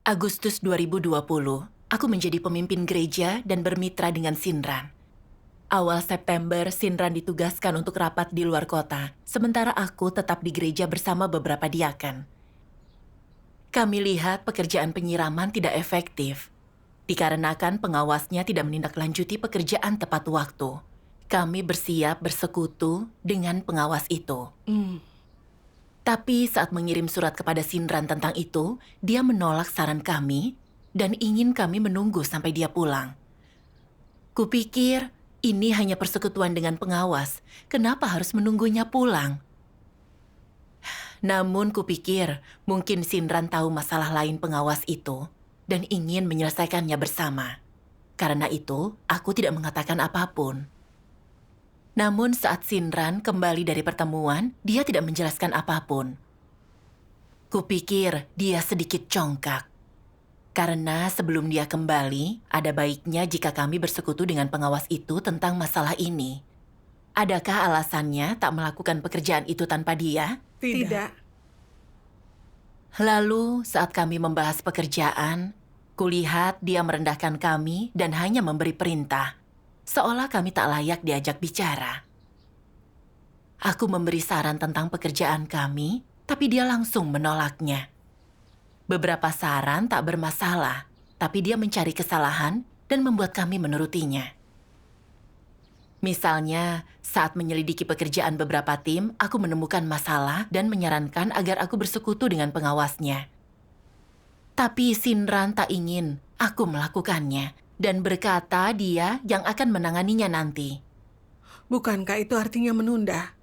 Agustus 2020, aku menjadi pemimpin gereja dan bermitra dengan Sinran. Awal September, Sinran ditugaskan untuk rapat di luar kota, sementara aku tetap di gereja bersama beberapa diaken. Kami lihat pekerjaan penyiraman tidak efektif, dikarenakan pengawasnya tidak menindaklanjuti pekerjaan tepat waktu. Kami bersiap bersekutu dengan pengawas itu. Tapi saat mengirim surat kepada Sinran tentang itu, dia menolak saran kami dan ingin kami menunggu sampai dia pulang. Kupikir ini hanya persekutuan dengan pengawas, kenapa harus menunggunya pulang? Namun kupikir mungkin Sinran tahu masalah lain pengawas itu dan ingin menyelesaikannya bersama. Karena itu, aku tidak mengatakan apapun. Namun saat Sinran kembali dari pertemuan, dia tidak menjelaskan apapun. Kupikir dia sedikit congkak. Karena sebelum dia kembali, ada baiknya jika kami bersekutu dengan pengawas itu tentang masalah ini. Adakah alasannya tak melakukan pekerjaan itu tanpa dia? Tidak. Lalu saat kami membahas pekerjaan, kulihat dia merendahkan kami dan hanya memberi perintah. Seolah kami tak layak diajak bicara. Aku memberi saran tentang pekerjaan kami, tapi dia langsung menolaknya. Beberapa saran tak bermasalah, tapi dia mencari kesalahan dan membuat kami menurutinya. Misalnya, saat menyelidiki pekerjaan beberapa tim, aku menemukan masalah dan menyarankan agar aku bersekutu dengan pengawasnya. Tapi Sinran tak ingin aku melakukannya dan berkata dia yang akan menanganinya nanti. Bukankah itu artinya menunda?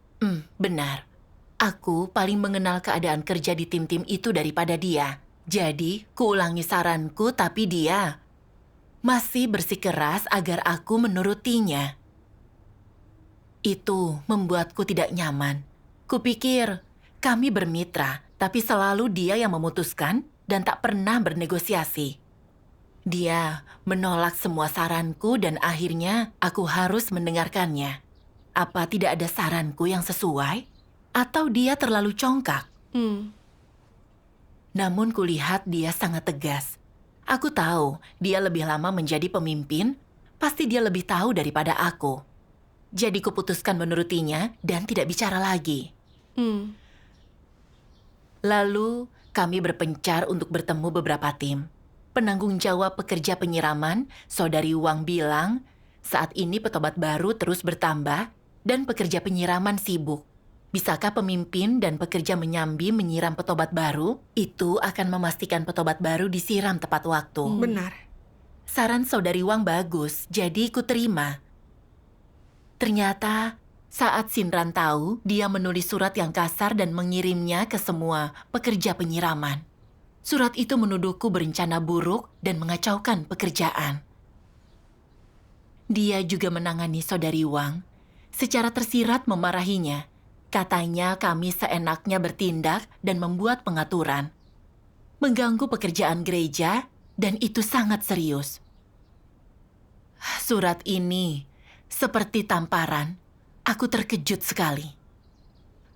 Benar. Aku paling mengenal keadaan kerja di tim-tim itu daripada dia. Jadi, kuulangi saranku tapi dia masih bersikeras agar aku menurutinya. Itu membuatku tidak nyaman. Kupikir kami bermitra, tapi selalu dia yang memutuskan dan tak pernah bernegosiasi. Dia menolak semua saranku dan akhirnya aku harus mendengarkannya. Apa tidak ada saranku yang sesuai? Atau dia terlalu congkak? Namun kulihat dia sangat tegas. Aku tahu dia lebih lama menjadi pemimpin, pasti dia lebih tahu daripada aku. Jadi kuputuskan menurutinya dan tidak bicara lagi. Lalu kami berpencar untuk bertemu beberapa tim. Penanggung jawab pekerja penyiraman, Saudari Wang bilang, saat ini petobat baru terus bertambah dan pekerja penyiraman sibuk. Bisakah pemimpin dan pekerja menyambi menyiram petobat baru? Itu akan memastikan petobat baru disiram tepat waktu. Benar. Saran Saudari Wang bagus, jadi ku terima. Ternyata saat Sinran tahu, dia menulis surat yang kasar dan mengirimnya ke semua pekerja penyiraman. Surat itu menuduhku berencana buruk dan mengacaukan pekerjaan. Dia juga menangani Saudari Wang. Secara tersirat memarahinya. Katanya kami seenaknya bertindak dan membuat pengaturan. Mengganggu pekerjaan gereja dan itu sangat serius. Surat ini seperti tamparan. Aku terkejut sekali.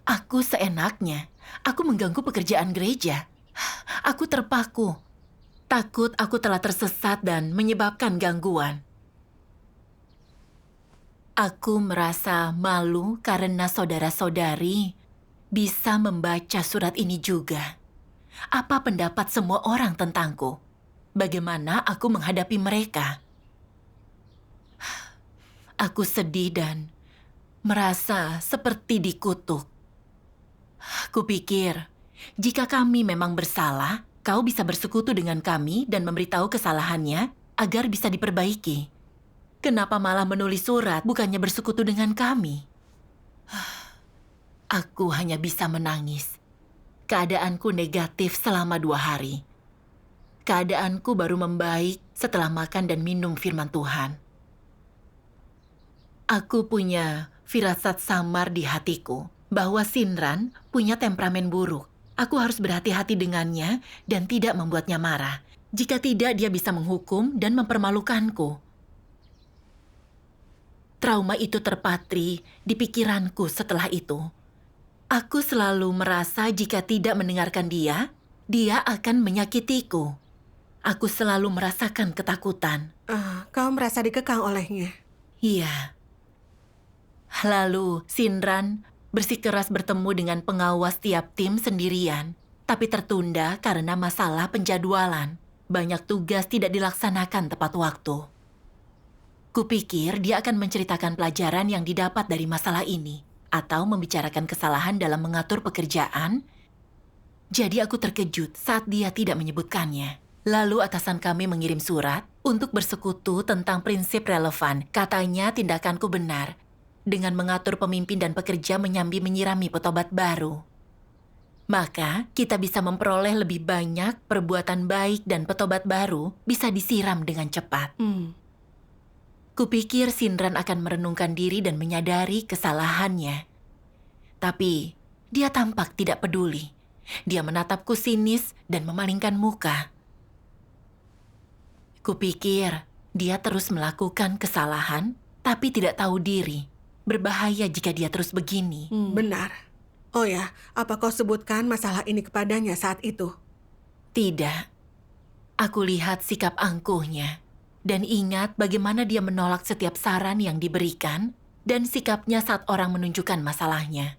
Aku seenaknya. Aku mengganggu pekerjaan gereja. Aku terpaku. Takut aku telah tersesat dan menyebabkan gangguan. Aku merasa malu karena saudara-saudari bisa membaca surat ini juga. Apa pendapat semua orang tentangku? Bagaimana aku menghadapi mereka? Aku sedih dan merasa seperti dikutuk. Kupikir, jika kami memang bersalah, kau bisa bersekutu dengan kami dan memberitahu kesalahannya agar bisa diperbaiki. Kenapa malah menulis surat bukannya bersekutu dengan kami? Aku hanya bisa menangis. Keadaanku negatif selama 2 hari. Keadaanku baru membaik setelah makan dan minum firman Tuhan. Aku punya firasat samar di hatiku bahwa Sinran punya temperamen buruk. Aku harus berhati-hati dengannya dan tidak membuatnya marah. Jika tidak, dia bisa menghukum dan mempermalukanku. Trauma itu terpatri di pikiranku setelah itu. Aku selalu merasa jika tidak mendengarkan dia, dia akan menyakitiku. Aku selalu merasakan ketakutan. Kau merasa dikekang olehnya. Iya. Lalu, Sinran bersikeras bertemu dengan pengawas tiap tim sendirian, tapi tertunda karena masalah penjadwalan. Banyak tugas tidak dilaksanakan tepat waktu. Kupikir dia akan menceritakan pelajaran yang didapat dari masalah ini, atau membicarakan kesalahan dalam mengatur pekerjaan. Jadi aku terkejut saat dia tidak menyebutkannya. Lalu atasan kami mengirim surat untuk bersekutu tentang prinsip relevan. Katanya tindakanku benar dengan mengatur pemimpin dan pekerja menyambi-menyirami petobat baru. Maka kita bisa memperoleh lebih banyak perbuatan baik dan petobat baru bisa disiram dengan cepat. Kupikir Sinran akan merenungkan diri dan menyadari kesalahannya. Tapi dia tampak tidak peduli. Dia menatapku sinis dan memalingkan muka. Kupikir dia terus melakukan kesalahan, tapi tidak tahu diri. Berbahaya jika dia terus begini. Benar. Oh ya, apa kau sebutkan masalah ini kepadanya saat itu? Tidak. Aku lihat sikap angkuhnya. Dan ingat bagaimana dia menolak setiap saran yang diberikan dan sikapnya saat orang menunjukkan masalahnya.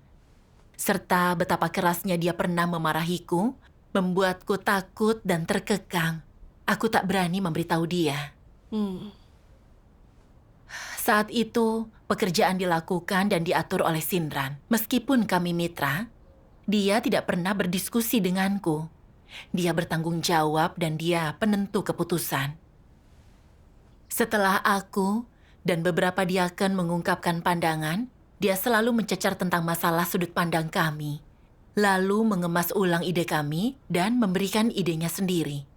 Serta betapa kerasnya dia pernah memarahiku, membuatku takut dan terkekang. Aku tak berani memberitahu dia. Saat itu, pekerjaan dilakukan dan diatur oleh Sinran. Meskipun kami mitra, dia tidak pernah berdiskusi denganku. Dia bertanggung jawab dan dia penentu keputusan. Setelah aku dan beberapa diaken mengungkapkan pandangan, dia selalu mencecar tentang masalah sudut pandang kami, lalu mengemas ulang ide kami dan memberikan idenya sendiri.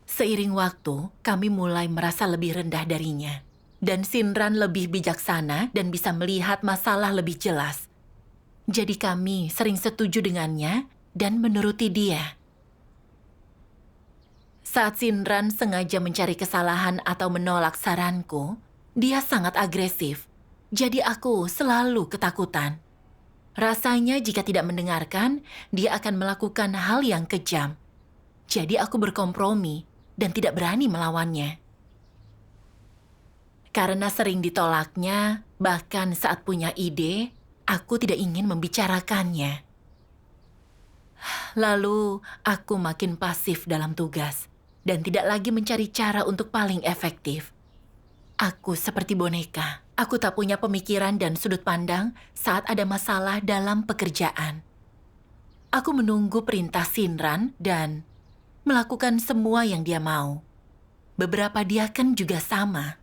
Seiring waktu, kami mulai merasa lebih rendah darinya. Dan Sinran lebih bijaksana dan bisa melihat masalah lebih jelas. Jadi kami sering setuju dengannya dan menuruti dia. Saat Sinran sengaja mencari kesalahan atau menolak saranku, dia sangat agresif. Jadi aku selalu ketakutan. Rasanya jika tidak mendengarkan, dia akan melakukan hal yang kejam. Jadi aku berkompromi dan tidak berani melawannya. Karena sering ditolaknya, bahkan saat punya ide, aku tidak ingin membicarakannya. Lalu, aku makin pasif dalam tugas dan tidak lagi mencari cara untuk paling efektif. Aku seperti boneka. Aku tak punya pemikiran dan sudut pandang saat ada masalah dalam pekerjaan. Aku menunggu perintah Sinran dan melakukan semua yang dia mau. Beberapa diaken juga sama.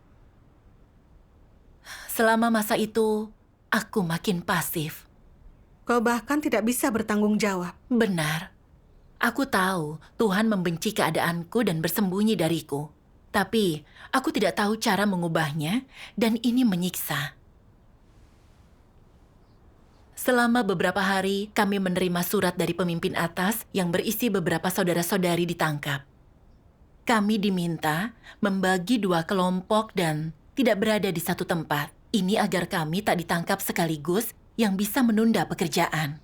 Selama masa itu, aku makin pasif. Kau bahkan tidak bisa bertanggung jawab. Benar. Aku tahu Tuhan membenci keadaanku dan bersembunyi dariku. Tapi, aku tidak tahu cara mengubahnya dan ini menyiksa. Selama beberapa hari, kami menerima surat dari pemimpin atas yang berisi beberapa saudara-saudari ditangkap. Kami diminta membagi 2 kelompok dan tidak berada di satu tempat. Ini agar kami tak ditangkap sekaligus yang bisa menunda pekerjaan.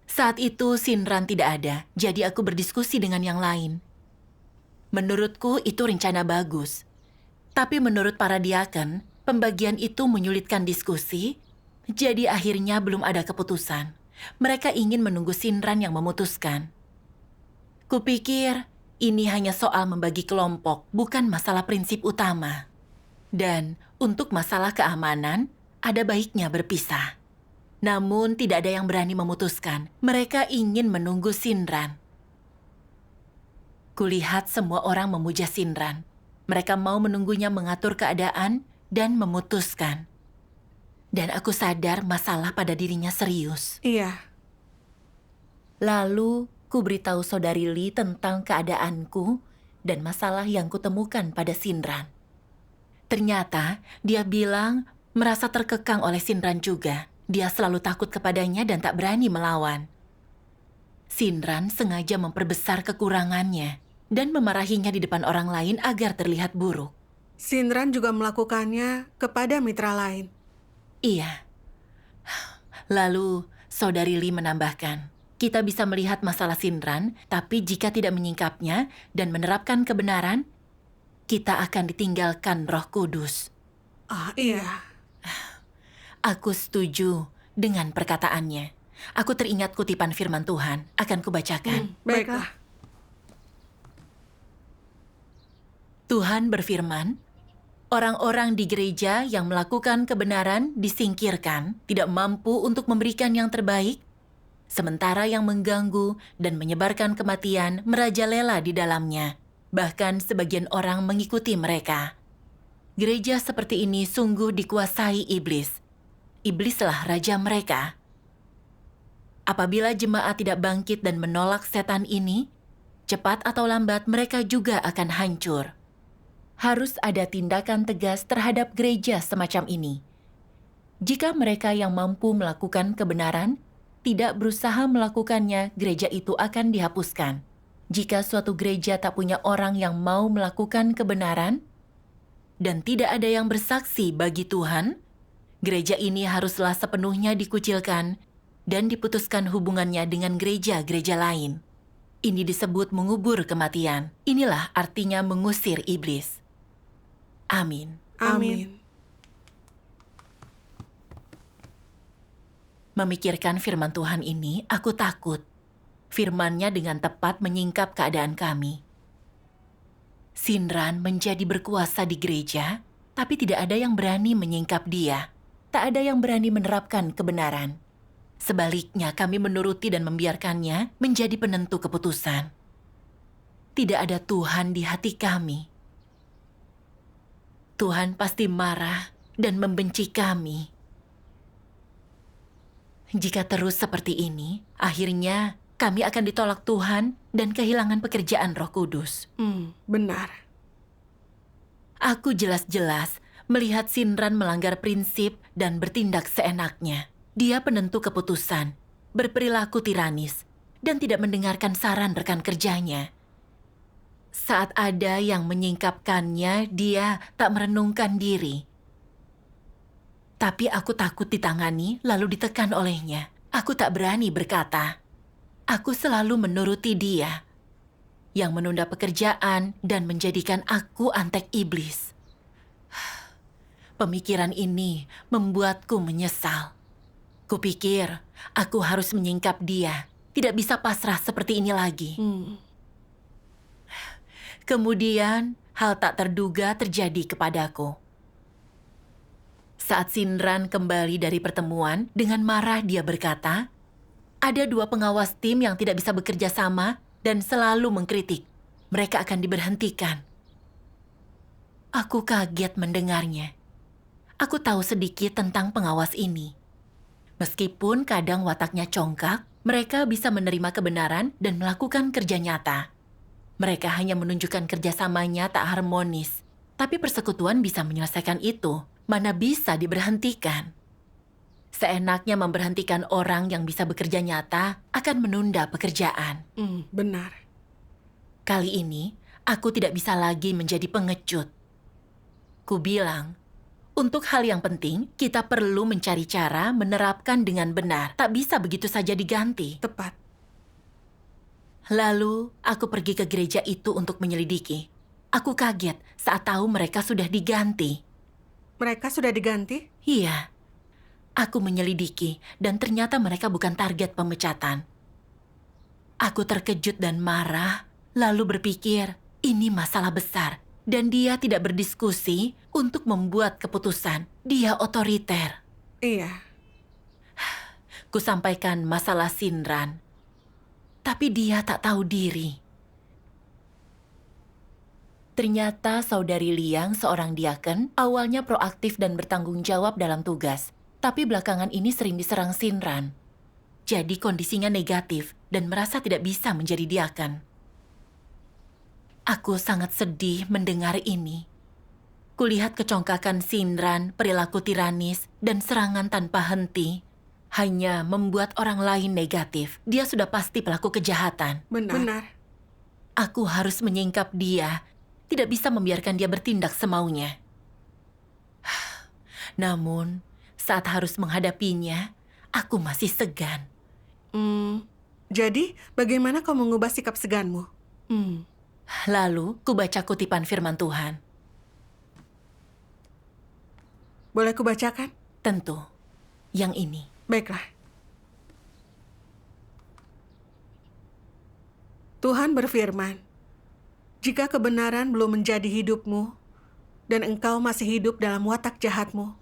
Saat itu Sinran tidak ada, jadi aku berdiskusi dengan yang lain. Menurutku itu rencana bagus. Tapi menurut para diaken, pembagian itu menyulitkan diskusi, jadi akhirnya belum ada keputusan. Mereka ingin menunggu Sinran yang memutuskan. Kupikir ini hanya soal membagi kelompok, bukan masalah prinsip utama. Dan untuk masalah keamanan, ada baiknya berpisah. Namun tidak ada yang berani memutuskan. Mereka ingin menunggu Sinran. Kulihat semua orang memuja Sinran. Mereka mau menunggunya mengatur keadaan dan memutuskan. Dan aku sadar masalah pada dirinya serius. Iya. Lalu, ku beritahu saudari Lee tentang keadaanku dan masalah yang kutemukan pada Sinran. Ternyata, dia bilang merasa terkekang oleh Sinran juga. Dia selalu takut kepadanya dan tak berani melawan. Sinran sengaja memperbesar kekurangannya dan memarahinya di depan orang lain agar terlihat buruk. Sinran juga melakukannya kepada mitra lain. Iya. Lalu, saudari Lee menambahkan, Kita bisa melihat masalah Sinran, tapi jika tidak menyingkapnya dan menerapkan kebenaran, kita akan ditinggalkan Roh Kudus. Oh iya. Aku setuju dengan perkataannya. Aku teringat kutipan firman Tuhan, akan kubacakan. Baiklah. Tuhan berfirman, orang-orang di gereja yang melakukan kebenaran disingkirkan, tidak mampu untuk memberikan yang terbaik, sementara yang mengganggu dan menyebarkan kematian merajalela di dalamnya. Bahkan sebagian orang mengikuti mereka. Gereja seperti ini sungguh dikuasai iblis. Iblislah raja mereka. Apabila jemaat tidak bangkit dan menolak setan ini, cepat atau lambat mereka juga akan hancur. Harus ada tindakan tegas terhadap gereja semacam ini. Jika mereka yang mampu melakukan kebenaran tidak berusaha melakukannya, gereja itu akan dihapuskan. Jika suatu gereja tak punya orang yang mau melakukan kebenaran dan tidak ada yang bersaksi bagi Tuhan, gereja ini haruslah sepenuhnya dikucilkan dan diputuskan hubungannya dengan gereja-gereja lain. Ini disebut mengubur kematian. Inilah artinya mengusir iblis. Amin. Amin. Memikirkan firman Tuhan ini, aku takut. Firman-Nya dengan tepat menyingkap keadaan kami. Sinran menjadi berkuasa di gereja, tapi tidak ada yang berani menyingkap dia. Tak ada yang berani menerapkan kebenaran. Sebaliknya, kami menuruti dan membiarkannya menjadi penentu keputusan. Tidak ada Tuhan di hati kami. Tuhan pasti marah dan membenci kami. Jika terus seperti ini, akhirnya kami akan ditolak Tuhan dan kehilangan pekerjaan Roh Kudus. Benar. Aku jelas-jelas melihat Sinran melanggar prinsip dan bertindak seenaknya. Dia penentu keputusan, berperilaku tiranis, dan tidak mendengarkan saran rekan kerjanya. Saat ada yang menyingkapkannya, dia tak merenungkan diri. Tapi aku takut ditangani lalu ditekan olehnya. Aku tak berani berkata. Aku selalu menuruti dia, yang menunda pekerjaan dan menjadikan aku antek iblis. Pemikiran ini membuatku menyesal. Kupikir aku harus menyingkap dia, tidak bisa pasrah seperti ini lagi. Kemudian hal tak terduga terjadi kepadaku. Saat Sinran kembali dari pertemuan, dengan marah dia berkata, ada 2 pengawas tim yang tidak bisa bekerja sama dan selalu mengkritik. Mereka akan diberhentikan. Aku kaget mendengarnya. Aku tahu sedikit tentang pengawas ini. Meskipun kadang wataknya congkak, mereka bisa menerima kebenaran dan melakukan kerja nyata. Mereka hanya menunjukkan kerjasamanya tak harmonis. Tapi persekutuan bisa menyelesaikan itu. Mana bisa diberhentikan. Seenaknya memberhentikan orang yang bisa bekerja nyata akan menunda pekerjaan. Benar. Kali ini, aku tidak bisa lagi menjadi pengecut. Ku bilang, untuk hal yang penting, kita perlu mencari cara menerapkan dengan benar. Tak bisa begitu saja diganti. Tepat. Lalu, aku pergi ke gereja itu untuk menyelidiki. Aku kaget saat tahu mereka sudah diganti. Mereka sudah diganti? Iya. Aku menyelidiki dan ternyata mereka bukan target pemecatan. Aku terkejut dan marah, lalu berpikir, ini masalah besar. Dan dia tidak berdiskusi untuk membuat keputusan. Dia otoriter. Iya. Kusampaikan masalah Sinran. Tapi dia tak tahu diri. Ternyata saudari Liang, seorang diaken, awalnya proaktif dan bertanggung jawab dalam tugas. Tapi belakangan ini sering diserang Sinran. Jadi kondisinya negatif dan merasa tidak bisa menjadi diaken. Aku sangat sedih mendengar ini. Kulihat kecongkakan Sinran, perilaku tiranis, dan serangan tanpa henti hanya membuat orang lain negatif. Dia sudah pasti pelaku kejahatan. Benar. Aku harus menyingkap dia. Tidak bisa membiarkan dia bertindak semaunya. Namun, saat harus menghadapinya, aku masih segan. Jadi, bagaimana kau mengubah sikap seganmu? Lalu, kubaca kutipan firman Tuhan. Boleh kubacakan? Tentu, yang ini. Baiklah. Tuhan berfirman, "Jika kebenaran belum menjadi hidupmu, dan engkau masih hidup dalam watak jahatmu,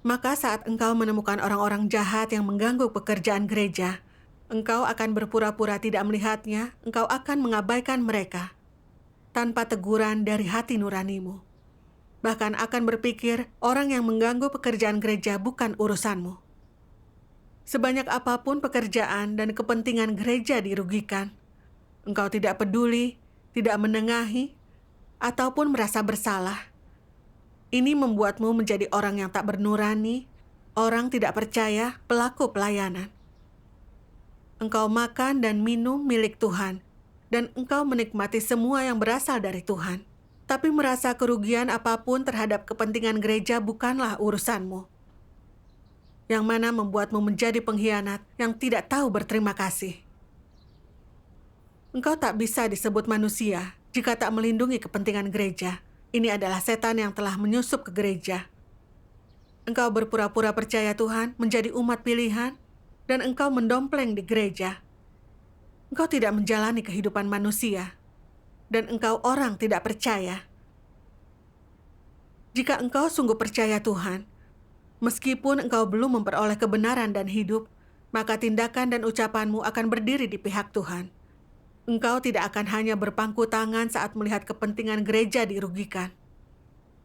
maka saat engkau menemukan orang-orang jahat yang mengganggu pekerjaan gereja, engkau akan berpura-pura tidak melihatnya, engkau akan mengabaikan mereka, tanpa teguran dari hati nuranimu. Bahkan akan berpikir orang yang mengganggu pekerjaan gereja bukan urusanmu. Sebanyak apapun pekerjaan dan kepentingan gereja dirugikan, engkau tidak peduli, tidak menengahi, ataupun merasa bersalah. Ini membuatmu menjadi orang yang tak bernurani, orang tidak percaya, pelaku pelayanan. Engkau makan dan minum milik Tuhan, dan engkau menikmati semua yang berasal dari Tuhan. Tapi merasa kerugian apapun terhadap kepentingan gereja bukanlah urusanmu, yang mana membuatmu menjadi pengkhianat yang tidak tahu berterima kasih. Engkau tak bisa disebut manusia jika tak melindungi kepentingan gereja. Ini adalah setan yang telah menyusup ke gereja. Engkau berpura-pura percaya Tuhan, menjadi umat pilihan, dan engkau mendompleng di gereja. Engkau tidak menjalani kehidupan manusia, dan engkau orang tidak percaya. Jika engkau sungguh percaya Tuhan, meskipun engkau belum memperoleh kebenaran dan hidup, maka tindakan dan ucapanmu akan berdiri di pihak Tuhan. Engkau tidak akan hanya berpangku tangan saat melihat kepentingan gereja dirugikan.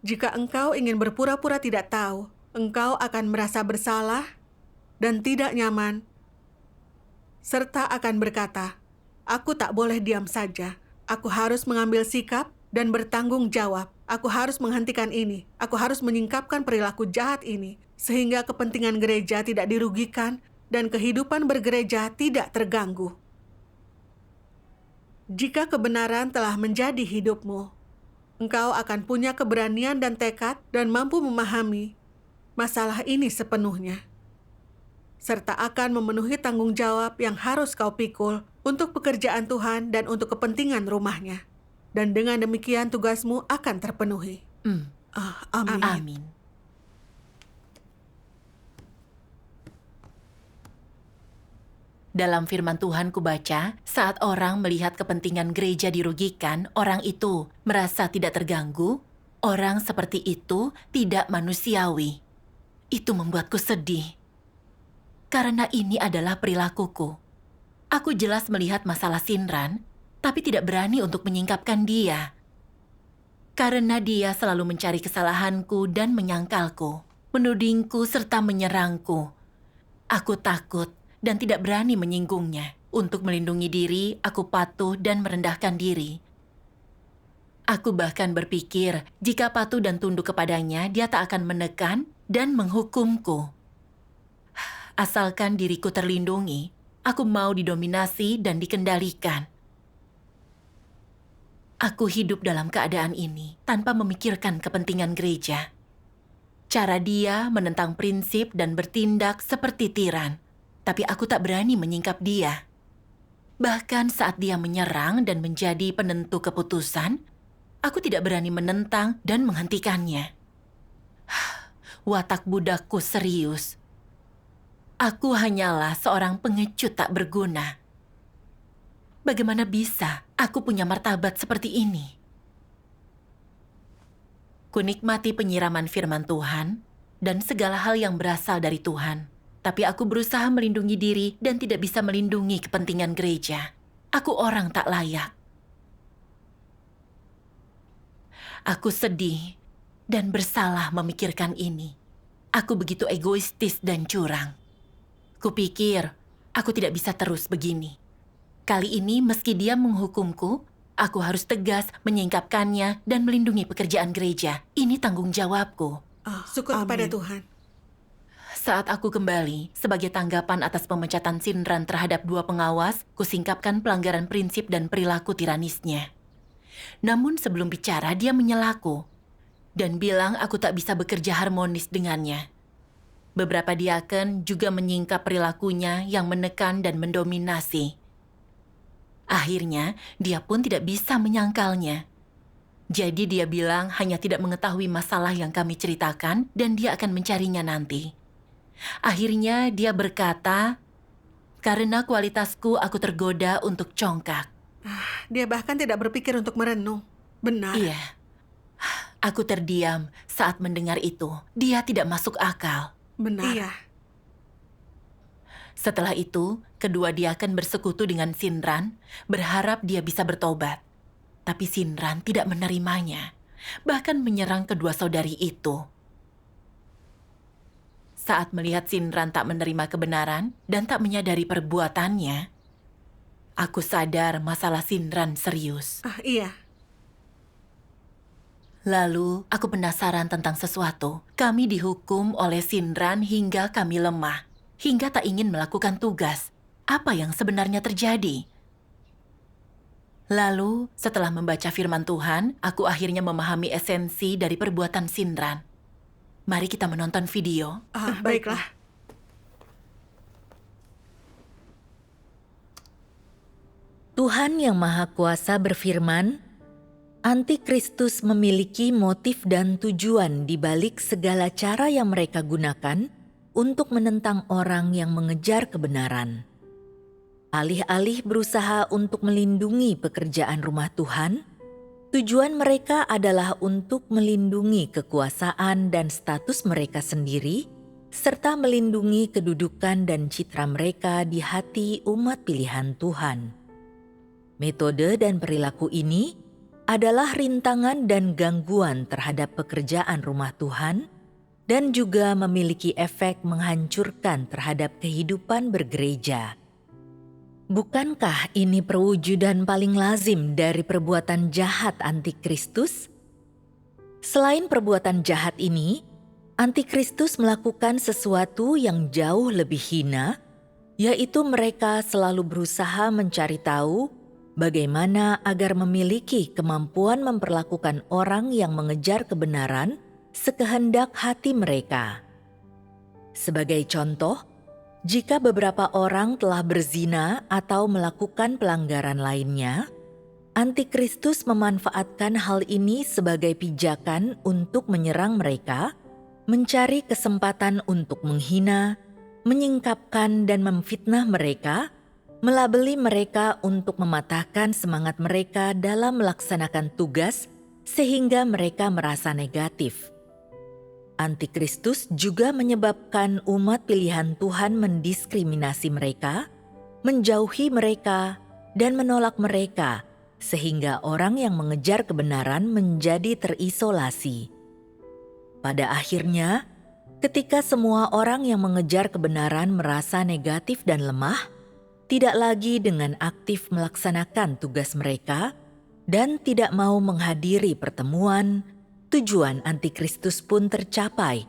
Jika engkau ingin berpura-pura tidak tahu, engkau akan merasa bersalah dan tidak nyaman, serta akan berkata, "Aku tak boleh diam saja. Aku harus mengambil sikap dan bertanggung jawab. Aku harus menghentikan ini. Aku harus menyingkapkan perilaku jahat ini, sehingga kepentingan gereja tidak dirugikan dan kehidupan bergereja tidak terganggu." Jika kebenaran telah menjadi hidupmu, engkau akan punya keberanian dan tekad dan mampu memahami masalah ini sepenuhnya, serta akan memenuhi tanggung jawab yang harus kau pikul untuk pekerjaan Tuhan dan untuk kepentingan rumahnya. Dan dengan demikian tugasmu akan terpenuhi. Amin. Amin. Dalam firman Tuhan kubaca, saat orang melihat kepentingan gereja dirugikan, orang itu merasa tidak terganggu, orang seperti itu tidak manusiawi. Itu membuatku sedih. Karena ini adalah perilakuku. Aku jelas melihat masalah Sinran, tapi tidak berani untuk menyingkapkan dia. Karena dia selalu mencari kesalahanku dan menyangkalku, menudingku serta menyerangku. Aku takut dan tidak berani menyinggungnya. Untuk melindungi diri, aku patuh dan merendahkan diri. Aku bahkan berpikir, jika patuh dan tunduk kepadanya, dia tak akan menekan dan menghukumku. Asalkan diriku terlindungi, aku mau didominasi dan dikendalikan. Aku hidup dalam keadaan ini tanpa memikirkan kepentingan gereja. Cara dia menentang prinsip dan bertindak seperti tiran. Tapi aku tak berani menyingkap dia. Bahkan saat dia menyerang dan menjadi penentu keputusan, aku tidak berani menentang dan menghentikannya. Watak budakku serius. Aku hanyalah seorang pengecut tak berguna. Bagaimana bisa aku punya martabat seperti ini? Kunikmati penyiraman firman Tuhan dan segala hal yang berasal dari Tuhan. Tapi aku berusaha melindungi diri dan tidak bisa melindungi kepentingan gereja. Aku orang tak layak. Aku sedih dan bersalah memikirkan ini. Aku begitu egoistis dan curang. Kupikir aku tidak bisa terus begini. Kali ini meski dia menghukumku, aku harus tegas menyingkapkannya dan melindungi pekerjaan gereja. Ini tanggung jawabku. Syukur kepada Tuhan. Saat aku kembali, sebagai tanggapan atas pemecatan Sinran terhadap 2 pengawas, kusingkapkan pelanggaran prinsip dan perilaku tiranisnya. Namun sebelum bicara, dia menyelaku dan bilang aku tak bisa bekerja harmonis dengannya. Beberapa diaken juga menyingkap perilakunya yang menekan dan mendominasi. Akhirnya, dia pun tidak bisa menyangkalnya. Jadi dia bilang hanya tidak mengetahui masalah yang kami ceritakan dan dia akan mencarinya nanti. Akhirnya dia berkata, "Karena kualitasku aku tergoda untuk congkak." Dia bahkan tidak berpikir untuk merenung. Benar. Iya, aku terdiam saat mendengar itu. Dia tidak masuk akal. Benar. Iya. Setelah itu, kedua diaken bersekutu dengan Sinran, berharap dia bisa bertobat. Tapi Sinran tidak menerimanya, bahkan menyerang kedua saudari itu. Saat melihat Sinran tak menerima kebenaran dan tak menyadari perbuatannya, aku sadar masalah Sinran serius. Iya. Lalu, aku penasaran tentang sesuatu. Kami dihukum oleh Sinran hingga kami lemah, hingga tak ingin melakukan tugas. Apa yang sebenarnya terjadi? Lalu, setelah membaca firman Tuhan, aku akhirnya memahami esensi dari perbuatan Sinran. Mari kita menonton video. Baiklah. Tuhan Yang Maha Kuasa berfirman, Antikristus memiliki motif dan tujuan di balik segala cara yang mereka gunakan untuk menentang orang yang mengejar kebenaran. Alih-alih berusaha untuk melindungi pekerjaan rumah Tuhan, tujuan mereka adalah untuk melindungi kekuasaan dan status mereka sendiri, serta melindungi kedudukan dan citra mereka di hati umat pilihan Tuhan. Metode dan perilaku ini adalah rintangan dan gangguan terhadap pekerjaan rumah Tuhan dan juga memiliki efek menghancurkan terhadap kehidupan bergereja. Bukankah ini perwujudan paling lazim dari perbuatan jahat antikristus? Selain perbuatan jahat ini, antikristus melakukan sesuatu yang jauh lebih hina, yaitu mereka selalu berusaha mencari tahu bagaimana agar memiliki kemampuan memperlakukan orang yang mengejar kebenaran sekehendak hati mereka. Sebagai contoh, jika beberapa orang telah berzina atau melakukan pelanggaran lainnya, Antikristus memanfaatkan hal ini sebagai pijakan untuk menyerang mereka, mencari kesempatan untuk menghina, menyingkapkan dan memfitnah mereka, melabeli mereka untuk mematahkan semangat mereka dalam melaksanakan tugas sehingga mereka merasa negatif. Antikristus juga menyebabkan umat pilihan Tuhan mendiskriminasi mereka, menjauhi mereka, dan menolak mereka, sehingga orang yang mengejar kebenaran menjadi terisolasi. Pada akhirnya, ketika semua orang yang mengejar kebenaran merasa negatif dan lemah, tidak lagi dengan aktif melaksanakan tugas mereka, dan tidak mau menghadiri pertemuan, tujuan antikristus pun tercapai.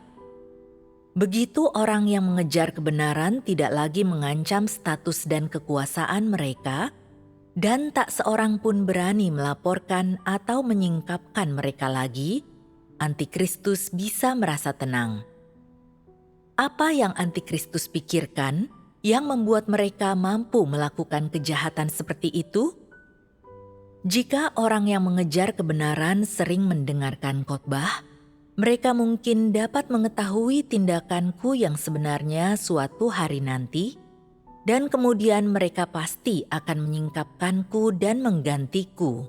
Begitu orang yang mengejar kebenaran tidak lagi mengancam status dan kekuasaan mereka, dan tak seorang pun berani melaporkan atau menyingkapkan mereka lagi, antikristus bisa merasa tenang. Apa yang antikristus pikirkan yang membuat mereka mampu melakukan kejahatan seperti itu? Jika orang yang mengejar kebenaran sering mendengarkan khotbah, mereka mungkin dapat mengetahui tindakanku yang sebenarnya suatu hari nanti, dan kemudian mereka pasti akan menyingkapkanku dan menggantiku.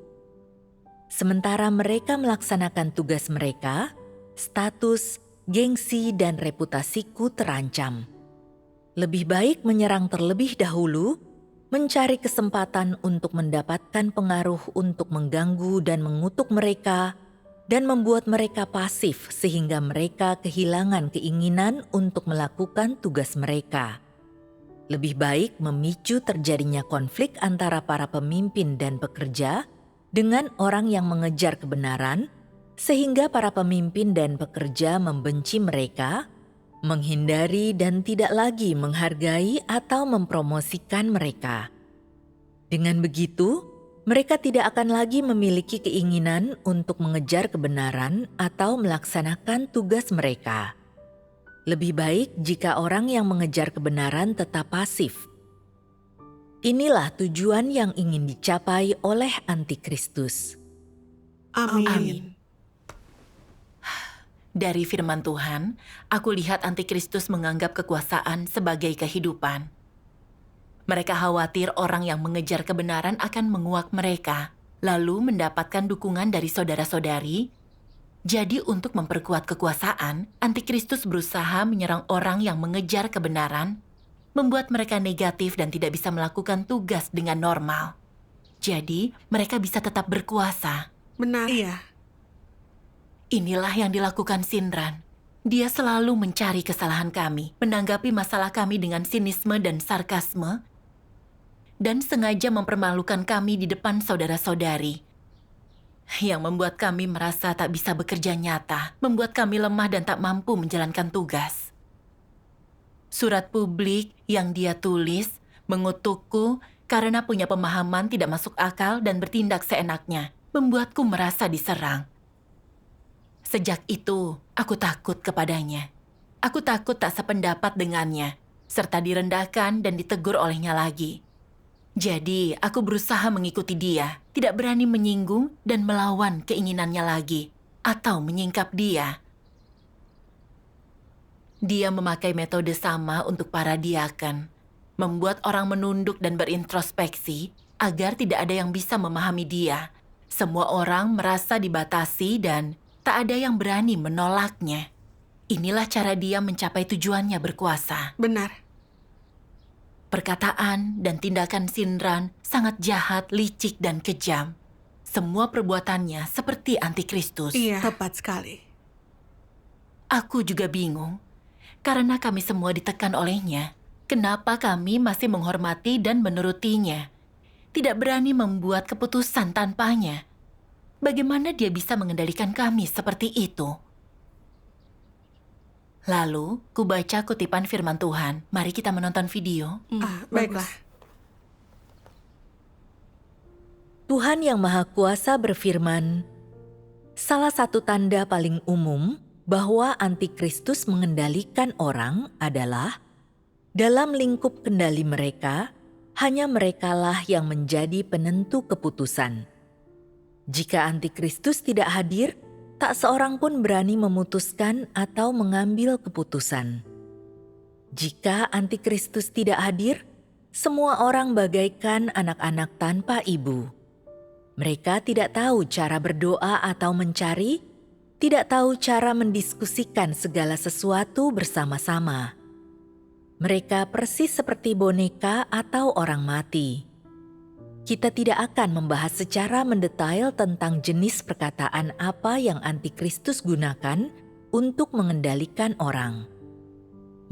Sementara mereka melaksanakan tugas mereka, status, gengsi, dan reputasiku terancam. Lebih baik menyerang terlebih dahulu, mencari kesempatan untuk mendapatkan pengaruh untuk mengganggu dan mengutuk mereka, dan membuat mereka pasif sehingga mereka kehilangan keinginan untuk melakukan tugas mereka. Lebih baik memicu terjadinya konflik antara para pemimpin dan pekerja dengan orang yang mengejar kebenaran, sehingga para pemimpin dan pekerja membenci mereka, menghindari dan tidak lagi menghargai atau mempromosikan mereka. Dengan begitu, mereka tidak akan lagi memiliki keinginan untuk mengejar kebenaran atau melaksanakan tugas mereka. Lebih baik jika orang yang mengejar kebenaran tetap pasif. Inilah tujuan yang ingin dicapai oleh antikristus. Amin. Dari firman Tuhan, aku lihat antikristus menganggap kekuasaan sebagai kehidupan. Mereka khawatir orang yang mengejar kebenaran akan menguak mereka, lalu mendapatkan dukungan dari saudara-saudari. Jadi untuk memperkuat kekuasaan, antikristus berusaha menyerang orang yang mengejar kebenaran, membuat mereka negatif dan tidak bisa melakukan tugas dengan normal. Jadi, mereka bisa tetap berkuasa. Benar. Iya. Inilah yang dilakukan Sinran. Dia selalu mencari kesalahan kami, menanggapi masalah kami dengan sinisme dan sarkasme, dan sengaja mempermalukan kami di depan saudara-saudari. Yang membuat kami merasa tak bisa bekerja nyata, membuat kami lemah dan tak mampu menjalankan tugas. Surat publik yang dia tulis mengutukku karena punya pemahaman tidak masuk akal dan bertindak seenaknya, membuatku merasa diserang. Sejak itu, aku takut kepadanya. Aku takut tak sependapat dengannya, serta direndahkan dan ditegur olehnya lagi. Jadi, aku berusaha mengikuti dia, tidak berani menyinggung dan melawan keinginannya lagi, atau menyingkap dia. Dia memakai metode sama untuk para diaken, membuat orang menunduk dan berintrospeksi agar tidak ada yang bisa memahami dia. Semua orang merasa dibatasi dan tak ada yang berani menolaknya. Inilah cara dia mencapai tujuannya berkuasa. Benar. Perkataan dan tindakan Sinran sangat jahat, licik, dan kejam. Semua perbuatannya seperti antikristus. Iya, tepat sekali. Aku juga bingung, karena kami semua ditekan olehnya. Kenapa kami masih menghormati dan menurutinya? Tidak berani membuat keputusan tanpanya. Bagaimana dia bisa mengendalikan kami seperti itu? Lalu, kubaca kutipan firman Tuhan. Mari kita menonton video. Baiklah. Tuhan Yang Maha Kuasa berfirman, salah satu tanda paling umum bahwa antikristus mengendalikan orang adalah dalam lingkup kendali mereka, hanya merekalah yang menjadi penentu keputusan. Jika antikristus tidak hadir, tak seorang pun berani memutuskan atau mengambil keputusan. Jika antikristus tidak hadir, semua orang bagaikan anak-anak tanpa ibu. Mereka tidak tahu cara berdoa atau mencari, tidak tahu cara mendiskusikan segala sesuatu bersama-sama. Mereka persis seperti boneka atau orang mati. Kita tidak akan membahas secara mendetail tentang jenis perkataan apa yang antikristus gunakan untuk mengendalikan orang.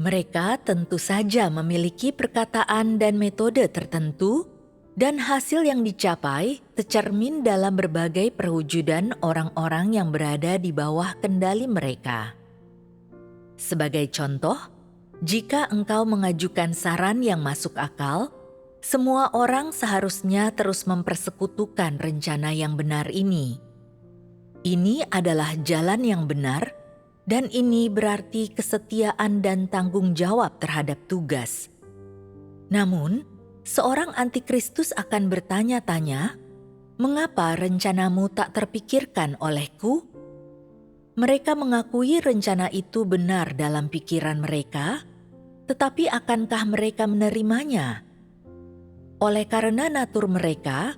Mereka tentu saja memiliki perkataan dan metode tertentu, dan hasil yang dicapai tercermin dalam berbagai perwujudan orang-orang yang berada di bawah kendali mereka. Sebagai contoh, jika engkau mengajukan saran yang masuk akal, semua orang seharusnya terus mempersekutukan rencana yang benar ini. Ini adalah jalan yang benar, dan ini berarti kesetiaan dan tanggung jawab terhadap tugas. Namun, seorang antikristus akan bertanya-tanya, mengapa rencanamu tak terpikirkan olehku? Mereka mengakui rencana itu benar dalam pikiran mereka, tetapi akankah mereka menerimanya? Oleh karena natur mereka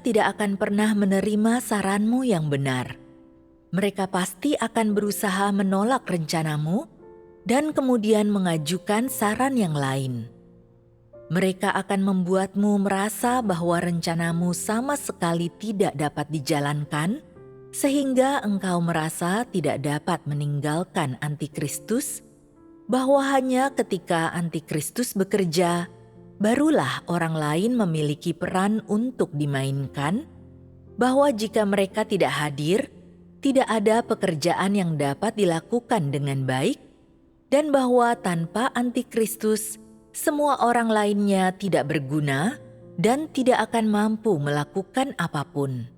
tidak akan pernah menerima saranmu yang benar. Mereka pasti akan berusaha menolak rencanamu dan kemudian mengajukan saran yang lain. Mereka akan membuatmu merasa bahwa rencanamu sama sekali tidak dapat dijalankan, sehingga engkau merasa tidak dapat meninggalkan antikristus, bahwa hanya ketika antikristus bekerja, barulah orang lain memiliki peran untuk dimainkan, bahwa jika mereka tidak hadir, tidak ada pekerjaan yang dapat dilakukan dengan baik, dan bahwa tanpa antikristus, semua orang lainnya tidak berguna dan tidak akan mampu melakukan apapun.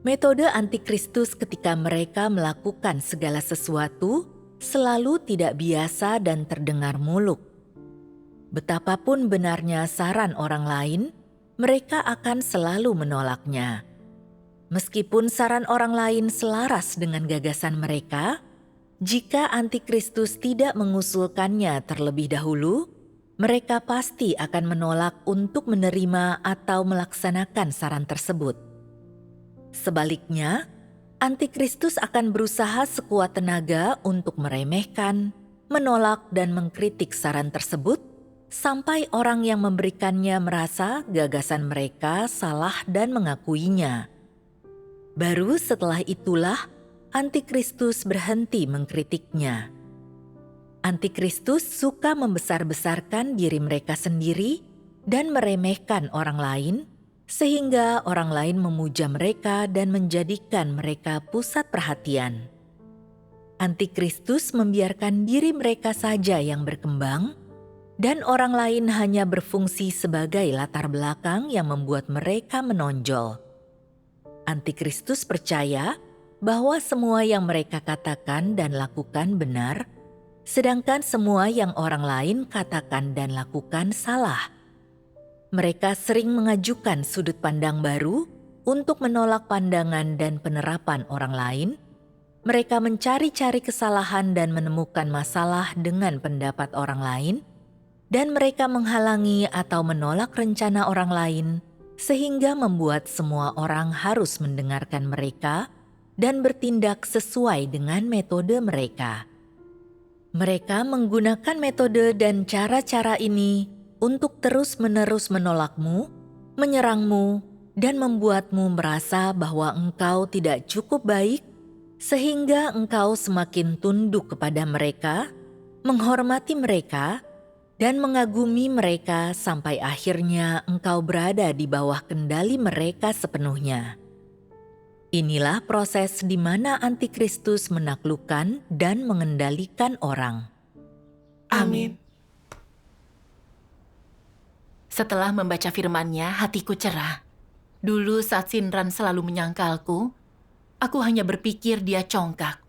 Metode antikristus ketika mereka melakukan segala sesuatu selalu tidak biasa dan terdengar muluk. Betapapun benarnya saran orang lain, mereka akan selalu menolaknya. Meskipun saran orang lain selaras dengan gagasan mereka, jika antikristus tidak mengusulkannya terlebih dahulu, mereka pasti akan menolak untuk menerima atau melaksanakan saran tersebut. Sebaliknya, antikristus akan berusaha sekuat tenaga untuk meremehkan, menolak dan mengkritik saran tersebut sampai orang yang memberikannya merasa gagasan mereka salah dan mengakuinya. Baru setelah itulah antikristus berhenti mengkritiknya. Antikristus suka membesar-besarkan diri mereka sendiri dan meremehkan orang lain, sehingga orang lain memuja mereka dan menjadikan mereka pusat perhatian. Antikristus membiarkan diri mereka saja yang berkembang, dan orang lain hanya berfungsi sebagai latar belakang yang membuat mereka menonjol. Antikristus percaya bahwa semua yang mereka katakan dan lakukan benar, sedangkan semua yang orang lain katakan dan lakukan salah. Mereka sering mengajukan sudut pandang baru untuk menolak pandangan dan penerapan orang lain. Mereka mencari-cari kesalahan dan menemukan masalah dengan pendapat orang lain, dan mereka menghalangi atau menolak rencana orang lain, sehingga membuat semua orang harus mendengarkan mereka dan bertindak sesuai dengan metode mereka. Mereka menggunakan metode dan cara-cara ini untuk terus-menerus menolakmu, menyerangmu, dan membuatmu merasa bahwa engkau tidak cukup baik, sehingga engkau semakin tunduk kepada mereka, menghormati mereka, dan mengagumi mereka sampai akhirnya engkau berada di bawah kendali mereka sepenuhnya. Inilah proses di mana antikristus menaklukkan dan mengendalikan orang. Amin. Setelah membaca firman-Nya, hatiku cerah. Dulu saat Sinran selalu menyangkalku, aku hanya berpikir dia congkak.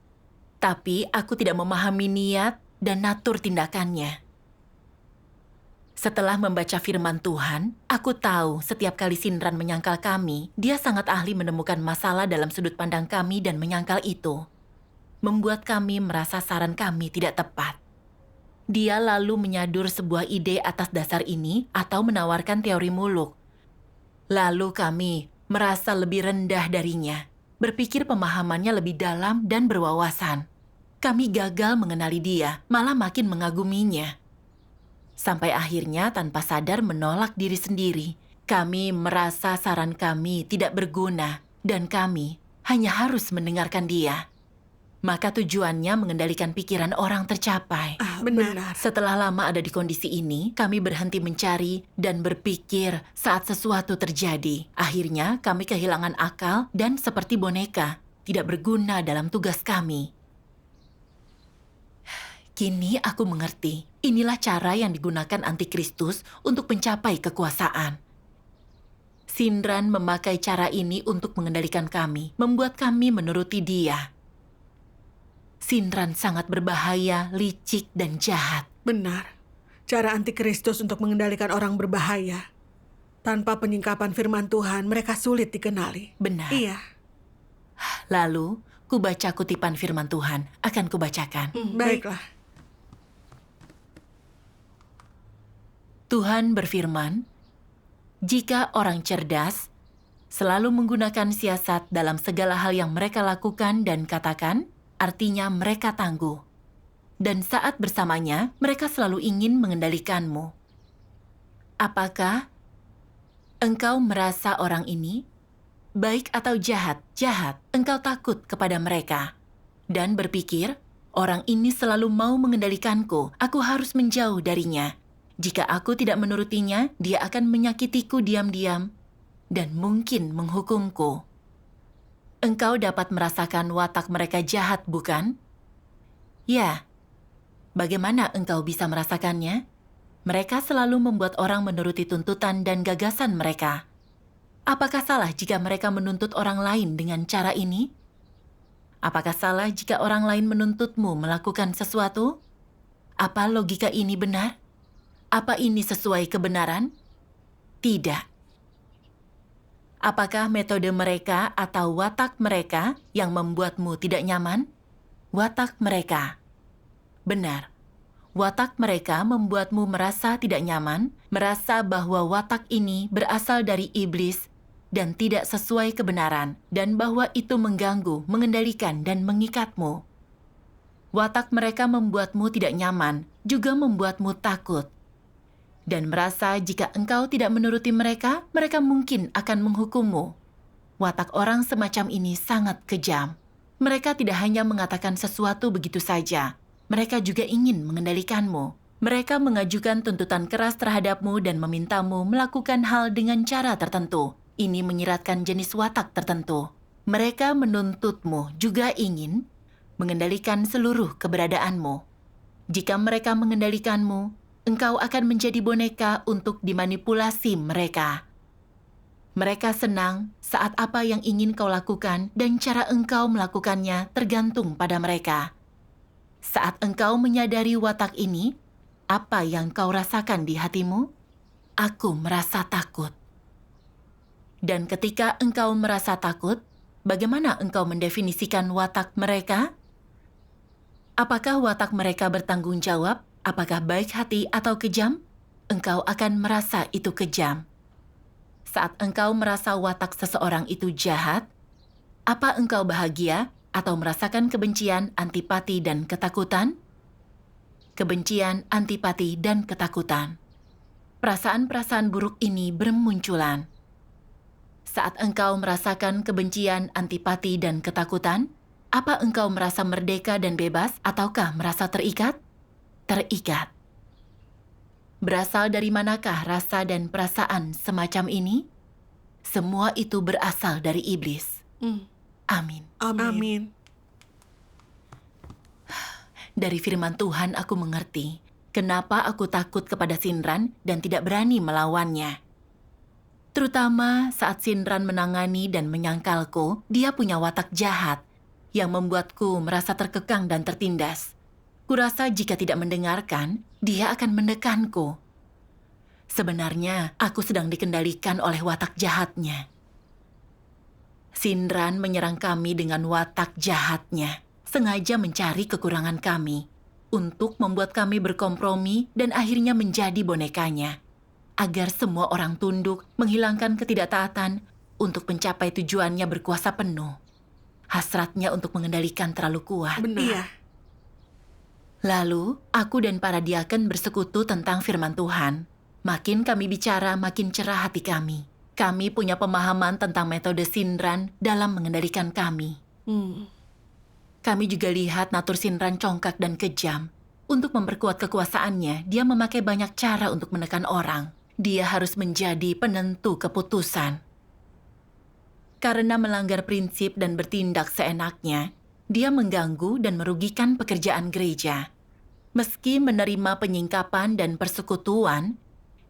Tapi aku tidak memahami niat dan natur tindakannya. Setelah membaca firman Tuhan, aku tahu setiap kali Sinran menyangkal kami, dia sangat ahli menemukan masalah dalam sudut pandang kami dan menyangkal itu. Membuat kami merasa saran kami tidak tepat. Dia lalu menyadur sebuah ide atas dasar ini atau menawarkan teori muluk. Lalu kami merasa lebih rendah darinya, berpikir pemahamannya lebih dalam dan berwawasan. Kami gagal mengenali dia, malah makin mengaguminya. Sampai akhirnya tanpa sadar menolak diri sendiri. Kami merasa saran kami tidak berguna dan kami hanya harus mendengarkan dia. Maka tujuannya mengendalikan pikiran orang tercapai. Benar. Setelah lama ada di kondisi ini, kami berhenti mencari dan berpikir saat sesuatu terjadi. Akhirnya kami kehilangan akal dan seperti boneka, tidak berguna dalam tugas kami. Kini aku mengerti, inilah cara yang digunakan antikristus untuk mencapai kekuasaan. Sinran memakai cara ini untuk mengendalikan kami, membuat kami menuruti dia. Sinran sangat berbahaya, licik, dan jahat. Benar. Cara antikristus untuk mengendalikan orang berbahaya. Tanpa penyingkapan firman Tuhan, mereka sulit dikenali. Benar. Iya. Lalu, kubaca kutipan firman Tuhan. Akan kubacakan. Baiklah. Tuhan berfirman, jika orang cerdas selalu menggunakan siasat dalam segala hal yang mereka lakukan dan katakan, artinya mereka tangguh. Dan saat bersamanya, mereka selalu ingin mengendalikanmu. Apakah engkau merasa orang ini baik atau jahat? Jahat, engkau takut kepada mereka. Dan berpikir, orang ini selalu mau mengendalikanku, aku harus menjauh darinya. Jika aku tidak menurutinya, dia akan menyakitiku diam-diam dan mungkin menghukumku. Engkau dapat merasakan watak mereka jahat, bukan? Ya, bagaimana engkau bisa merasakannya? Mereka selalu membuat orang menuruti tuntutan dan gagasan mereka. Apakah salah jika mereka menuntut orang lain dengan cara ini? Apakah salah jika orang lain menuntutmu melakukan sesuatu? Apa logika ini benar? Apa ini sesuai kebenaran? Tidak. Apakah metode mereka atau watak mereka yang membuatmu tidak nyaman? Watak mereka. Benar. Watak mereka membuatmu merasa tidak nyaman, merasa bahwa watak ini berasal dari iblis dan tidak sesuai kebenaran, dan bahwa itu mengganggu, mengendalikan, dan mengikatmu. Watak mereka membuatmu tidak nyaman, juga membuatmu takut. Dan merasa jika engkau tidak menuruti mereka, mereka mungkin akan menghukummu. Watak orang semacam ini sangat kejam. Mereka tidak hanya mengatakan sesuatu begitu saja, mereka juga ingin mengendalikanmu. Mereka mengajukan tuntutan keras terhadapmu dan memintamu melakukan hal dengan cara tertentu. Ini menyiratkan jenis watak tertentu. Mereka menuntutmu juga ingin mengendalikan seluruh keberadaanmu. Jika mereka mengendalikanmu, engkau akan menjadi boneka untuk dimanipulasi mereka. Mereka senang saat apa yang ingin kau lakukan dan cara engkau melakukannya tergantung pada mereka. Saat engkau menyadari watak ini, apa yang kau rasakan di hatimu? Aku merasa takut. Dan ketika engkau merasa takut, bagaimana engkau mendefinisikan watak mereka? Apakah watak mereka bertanggung jawab? Apakah baik hati atau kejam? Engkau akan merasa itu kejam. Saat engkau merasa watak seseorang itu jahat, apa engkau bahagia atau merasakan kebencian, antipati, dan ketakutan? Kebencian, antipati, dan ketakutan. Perasaan-perasaan buruk ini bermunculan. Saat engkau merasakan kebencian, antipati, dan ketakutan, apa engkau merasa merdeka dan bebas ataukah merasa terikat? Terikat. Berasal dari manakah rasa dan perasaan semacam ini? Semua itu berasal dari iblis. Amin. Amin. Dari firman Tuhan aku mengerti kenapa aku takut kepada Sinran dan tidak berani melawannya. Terutama saat Sinran menangani dan menyangkalku, dia punya watak jahat yang membuatku merasa terkekang dan tertindas. Kurasa jika tidak mendengarkan, dia akan menekanku. Sebenarnya, aku sedang dikendalikan oleh watak jahatnya. Sinran menyerang kami dengan watak jahatnya, sengaja mencari kekurangan kami, untuk membuat kami berkompromi dan akhirnya menjadi bonekanya, agar semua orang tunduk, menghilangkan ketidaktaatan, untuk mencapai tujuannya berkuasa penuh. Hasratnya untuk mengendalikan terlalu kuat. Benar. Iya. Lalu, aku dan para diaken bersekutu tentang firman Tuhan. Makin kami bicara, makin cerah hati kami. Kami punya pemahaman tentang metode Sinran dalam mengendalikan kami. Kami juga lihat natur Sinran congkak dan kejam. Untuk memperkuat kekuasaannya, dia memakai banyak cara untuk menekan orang. Dia harus menjadi penentu keputusan. Karena melanggar prinsip dan bertindak seenaknya, dia mengganggu dan merugikan pekerjaan gereja. Meski menerima penyingkapan dan persekutuan,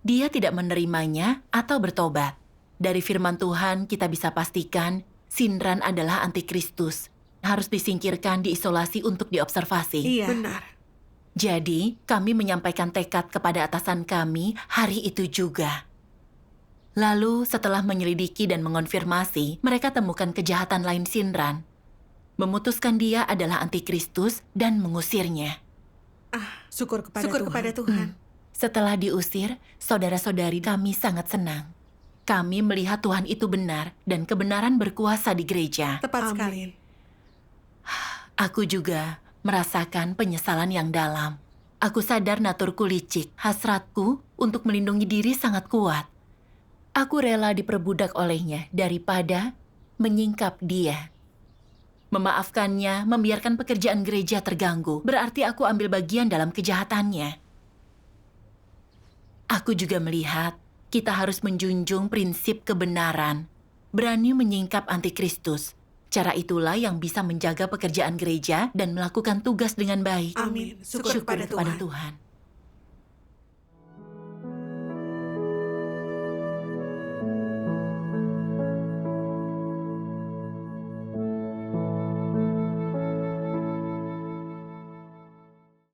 dia tidak menerimanya atau bertobat. Dari firman Tuhan kita bisa pastikan Sinran adalah antikristus. Harus disingkirkan, diisolasi untuk diobservasi. Iya. Benar. Jadi, kami menyampaikan tekad kepada atasan kami hari itu juga. Lalu, setelah menyelidiki dan mengonfirmasi, mereka temukan kejahatan lain Sinran. Memutuskan dia adalah antikristus dan mengusirnya. Syukur kepada Tuhan. Setelah diusir, saudara-saudari kami sangat senang. Kami melihat Tuhan itu benar dan kebenaran berkuasa di gereja. Tepat sekali. Aku juga merasakan penyesalan yang dalam. Aku sadar naturku licik, hasratku untuk melindungi diri sangat kuat. Aku rela diperbudak olehnya daripada menyingkap dia. Memaafkannya, membiarkan pekerjaan gereja terganggu, berarti aku ambil bagian dalam kejahatannya. Aku juga melihat kita harus menjunjung prinsip kebenaran, berani menyingkap antikristus. Cara itulah yang bisa menjaga pekerjaan gereja dan melakukan tugas dengan baik. Amin. Syukur kepada kepada Tuhan. Tuhan.